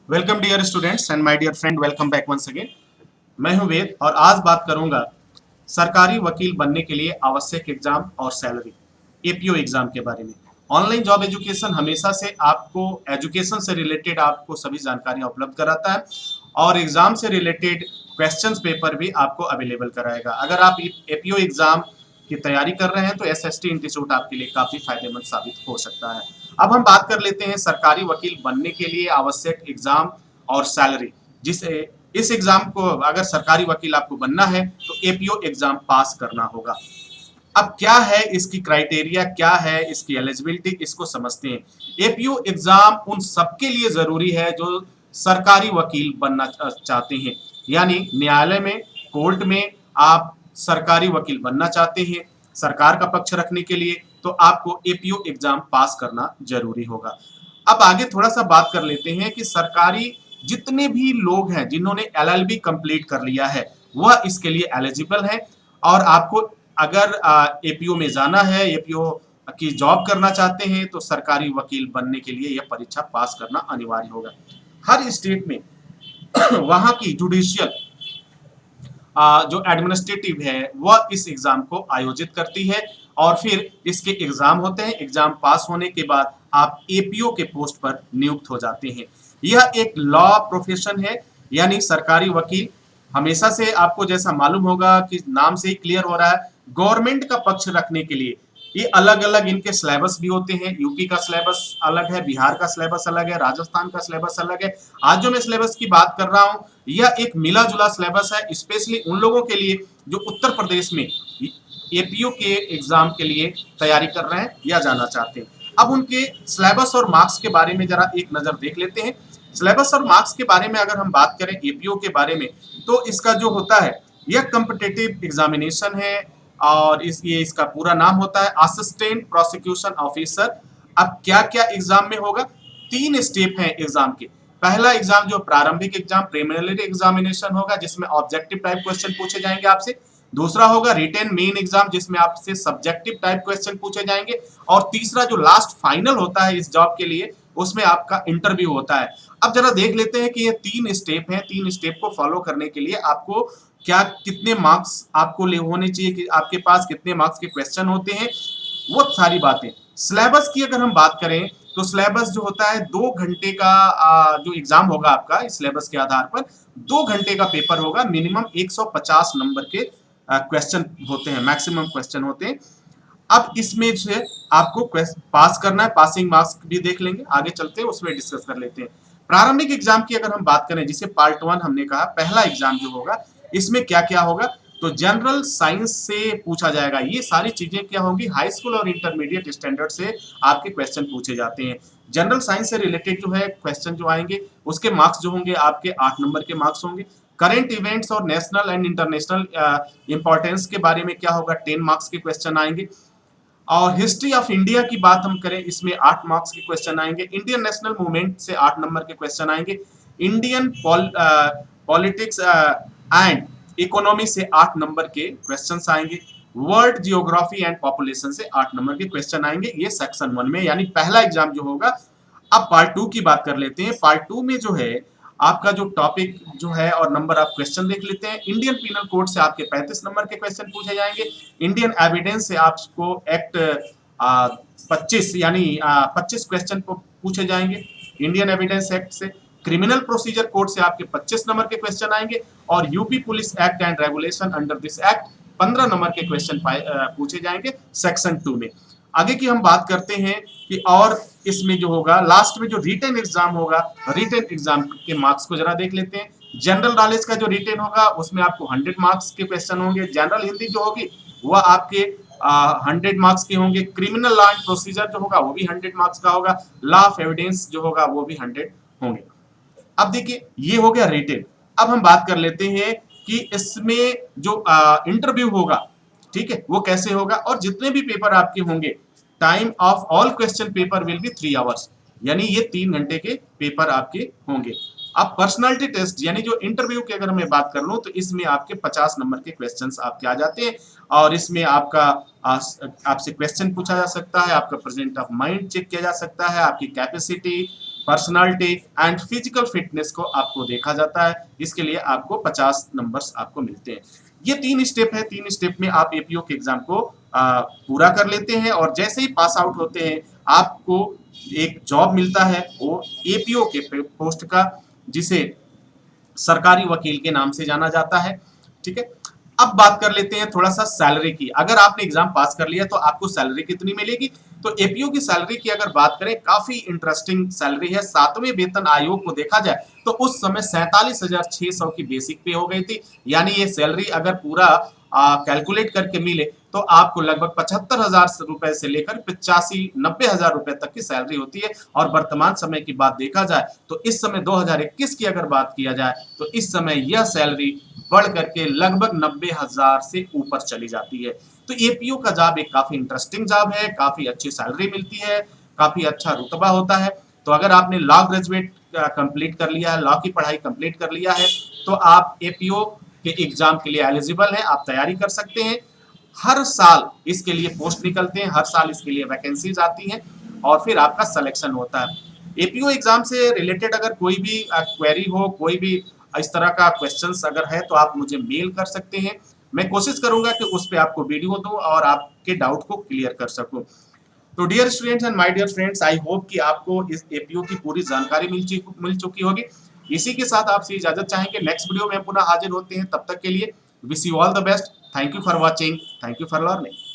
Welcome dear students and my dear friend, welcome back once again. मैं हूं वेद और आज बात करूंगा सरकारी वकील बनने के लिए आवश्यक एग्जाम और सैलरी, एपीओ एग्जाम के बारे में। ऑनलाइन जॉब एजुकेशन हमेशा से आपको एजुकेशन से रिलेटेड आपको सभी जानकारियां उपलब्ध कराता है और एग्जाम से रिलेटेड क्वेश्चंस पेपर भी आपको अवेलेबल कराएगा। अगर आप एपीओ एग्जाम की तैयारी कर रहे हैं तो एसएसटी इंस्टीट्यूट आपके लिए काफी फायदेमंद साबित हो सकता है। अब हम बात कर लेते हैं सरकारी वकील बनने के लिए आवश्यक एग्जाम और सैलरी। जिसे इस एग्जाम को अगर सरकारी वकील आपको बनना है तो एपीओ एग्जाम पास करना होगा। अब क्या है इसकी क्राइटेरिया, क्या है इसकी एलिजिबिलिटी, इसको समझते हैं। एपीओ एग्जाम उन सबके लिए जरूरी है जो सरकारी वकील बनना चाहते हैं, यानी न्यायालय में, कोर्ट में आप सरकारी वकील बनना चाहते हैं सरकार का पक्ष रखने के लिए, तो आपको एपीओ एग्जाम पास करना जरूरी होगा। अब आगे थोड़ा सा बात कर लेते हैं कि सरकारी जितने भी लोग हैं जिन्होंने एलएलबी कंप्लीट कर लिया है वह इसके लिए एलिजिबल है। और आपको अगर एपीओ में जाना है, एपीओ की जॉब करना चाहते हैं तो सरकारी वकील बनने के लिए यह परीक्षा पास करना अनिवार्य होगा। हर स्टेट में वहां की जुडिशियल जो एडमिनिस्ट्रेटिव है वह इस एग्जाम को आयोजित करती है और फिर इसके एग्जाम होते हैं। एग्जाम पास होने के बाद आप एपीओ के पोस्ट पर नियुक्त हो जाते हैं। यह एक लॉ प्रोफेशन है, यानी सरकारी वकील हमेशा से आपको जैसा मालूम होगा कि नाम से ही क्लियर हो रहा है, गवर्नमेंट का पक्ष रखने के लिए। ये अलग अलग इनके सिलेबस भी होते हैं। यूपी का सिलेबस अलग है, बिहार का सिलेबस अलग है, राजस्थान का सिलेबस अलग है। आज जो मैं सिलेबस की बात कर रहा हूं यह एक मिला जुला सिलेबस है, स्पेशली उन लोगों के लिए जो उत्तर प्रदेश में एपीओ के एग्जाम के लिए तैयारी कर रहे हैं या जाना चाहते हैं। अब उनके सिलेबस और मार्क्स के बारे में जरा एक नजर देख लेते हैं। सिलेबस और मार्क्स के बारे में अगर हम बात करें एपीओ के बारे में, तो इसका जो होता है यह कॉम्पिटिटिव एग्जामिनेशन है और इसका पूरा नाम होता है असिस्टेंट प्रोसिक्यूशन ऑफिसर। अब क्या क्या एग्जाम में होगा, 3 स्टेप हैं एग्जाम के। पहला एग्जाम जो प्रारंभिक एग्जाम प्रीलिमिनरी एग्जामिनेशन होगा जिसमें ऑब्जेक्टिव टाइप क्वेश्चन पूछे जाएंगे आपसे। दूसरा होगा रिटेन मेन एग्जाम जिसमें आपसे सब्जेक्टिव टाइप क्वेश्चन पूछे जाएंगे। और तीसरा जो लास्ट फाइनल होता है इस जॉब के लिए उसमें आपका इंटरव्यू होता है। अब जरा देख लेते हैं कि ये 3 स्टेप हैं। 3 स्टेप को फॉलो करने के लिए आपको क्या कितने मार्क्स आपको होने चाहिए, कि आपके पास कितने मार्क्स के क्वेश्चन होते हैं, वो सारी बातें। सिलेबस की अगर हम बात करें तो सिलेबस जो होता है 2 घंटे का जो एग्जाम होगा आपका इस सिलेबस के आधार पर 2 घंटे का पेपर होगा। मिनिमम 150 नंबर के क्वेश्चन होते हैं, मैक्सिमम क्वेश्चन होते हैं। अब इसमें से आपको पास करना है, पासिंग मार्क्स भी देख लेंगे, आगे चलते हैं उसमें डिस्कस कर लेते हैं। प्रारंभिक एग्जाम की अगर हम बात करें जिसे पार्ट 1 हमने कहा, पहला एग्जाम जो होगा इसमें क्या क्या होगा, तो जनरल साइंस से पूछा जाएगा। ये सारी चीजें क्या होंगी, हाई स्कूल और इंटरमीडिएट स्टैंडर्ड से आपके क्वेश्चन पूछे जाते हैं। जनरल साइंस से रिलेटेड जो है क्वेश्चन जो आएंगे उसके मार्क्स जो होंगे आपके 8 नंबर के मार्क्स होंगे। करेंट इवेंट्स और नेशनल एंड इंटरनेशनल इंपॉर्टेंस के बारे में क्या होगा, 10 मार्क्स के क्वेश्चन आएंगे। और हिस्ट्री ऑफ इंडिया की बात हम करें इसमें 8 मार्क्स के क्वेश्चन आएंगे। इंडियन नेशनल मूवमेंट से 8 नंबर के क्वेश्चन आएंगे। इंडियन पॉलिटिक्स एंड इकोनॉमी से 8 नंबर के क्वेश्चन आएंगे। वर्ल्ड जियोग्राफी एंड पॉपुलेशन से 8 नंबर के क्वेश्चन आएंगे। ये सेक्शन 1 में, यानी पहला एग्जाम जो होगा। अब पार्ट 2 की बात कर लेते हैं। पार्ट 2 में जो है आपका जो टॉपिक जो है और नंबर ऑफ क्वेश्चन देख लेते हैं। इंडियन पीनल कोड से आपके 35 नंबर के क्वेश्चन पूछे जाएंगे। इंडियन एविडेंस से आपको एक्ट 25 यानी 25 क्वेश्चन पूछे जाएंगे इंडियन एविडेंस एक्ट से। क्रिमिनल प्रोसीजर कोड से आपके 25 नंबर के क्वेश्चन आएंगे और UP police act and regulation under this act 15 number के क्वेश्चन पूछे जाएंगे सेक्शन 2 में। आगे की हम बात करते हैं कि और इसमें जो होगा लास्ट में जो रिटन एग्जाम होगा, रिटन एग्जाम के मार्क्स को जरा देख लेते हैं। जनरल नॉलेज का जो रिटन होगा उसमें आपको 100 मार्क्स के क्वेश्चन होंगे। जनरल हिंदी जो होगी वह आपके 100 मार्क्स के होंगे। क्रिमिनल लॉ एंड प्रोसीजर जो होगा वो भी 100 मार्क्स का होगा। लॉ ऑफ एविडेंस जो होगा वो भी 100 होंगे। अब देखिए ये हो गया रिटन। अब हम बात कर लेते हैं कि इसमें जो इंटरव्यू होगा, ठीक है, वो कैसे होगा और जितने भी पेपर आपके होंगे, time of all question paper will be 3 hours, यानी ये 3 घंटे के पेपर आपके होंगे। अब पर्सनालिटी टेस्ट यानी जो इंटरव्यू की अगर मैं बात कर लूं तो इसमें आपके 50 नंबर के क्वेश्चंस आपके आ जाते हैं और इसमें आपका आपसे क्वेश्चन पूछा जा सकता है, आपका प्रेजेंट ऑफ माइंड चेक किया जा सकता है, आपकी capacity, personality and physical fitness को आपको देखा जाता है। इसके लिए आपको 50 नंबर्स आपको मिलते हैं। ये 3 स्टेप है, 3 स्टेप में आप एपीओ के एग्जाम को पूरा कर लेते हैं और जैसे ही पास आउट होते हैं आपको एक जॉब मिलता है, वो एपीओ के पोस्ट का, जिसे सरकारी वकील के नाम से जाना जाता है। ठीक है, अब बात कर लेते हैं थोड़ा सा सैलरी की। अगर आपने एग्जाम पास कर लिया तो आपको सैलरी कितनी मिलेगी? तो एपीओ की सैलरी की अगर बात करें, काफी इंटरेस्टिंग सैलरी है। 7वें वेतन आयोग को देखा जाए तो उस समय 47,600 की बेसिक पे हो गई थी। यानी ये सैलरी अगर पूरा कैलकुलेट करके मिले तो आपको लगभग 75,000 रुपए से लेकर 85-90,000 रुपए तक की सैलरी होती है। और वर्तमान समय की बात देखा जाए तो इस समय 2021 की अगर बात किया जाए तो इस समय यह सैलरी बढ़ करके लगभग 90,000 से ऊपर चली जाती है। तो एपीओ का जॉब एक काफी इंटरेस्टिंग जॉब है, काफी अच्छी सैलरी मिलती है, काफी अच्छा रुतबा होता है। तो अगर आपने लॉ ग्रेजुएट कंप्लीट कर लिया है, लॉ की पढ़ाई कंप्लीट कर लिया है, तो आप एपीओ के एग्जाम के लिए एलिजिबल हैं, आप तैयारी कर सकते हैं। हर साल इसके लिए पोस्ट निकलते हैं, हर साल इसके लिए वैकेंसीज आती हैं और फिर आपका सिलेक्शन होता है। एपीओ एग्जाम से रिलेटेड अगर कोई भी क्वेरी हो, कोई भी इस तरह का क्वेश्चंस अगर है तो आप मुझे मेल कर सकते हैं। मैं कोशिश करूंगा कि उस पर आपको वीडियो दूं और आपके डाउट को क्लियर कर सकूं। तो dear students and my dear friends, I hope कि आपको इस एपीओ की पूरी जानकारी मिल चुकी होगी। इसी के साथ आपसे इजाजत चाहेंगे, नेक्स्ट वीडियो में पुनः हाजिर होते हैं। तब तक के लिए wish you all the best. Thank you for watching, thank you for learning.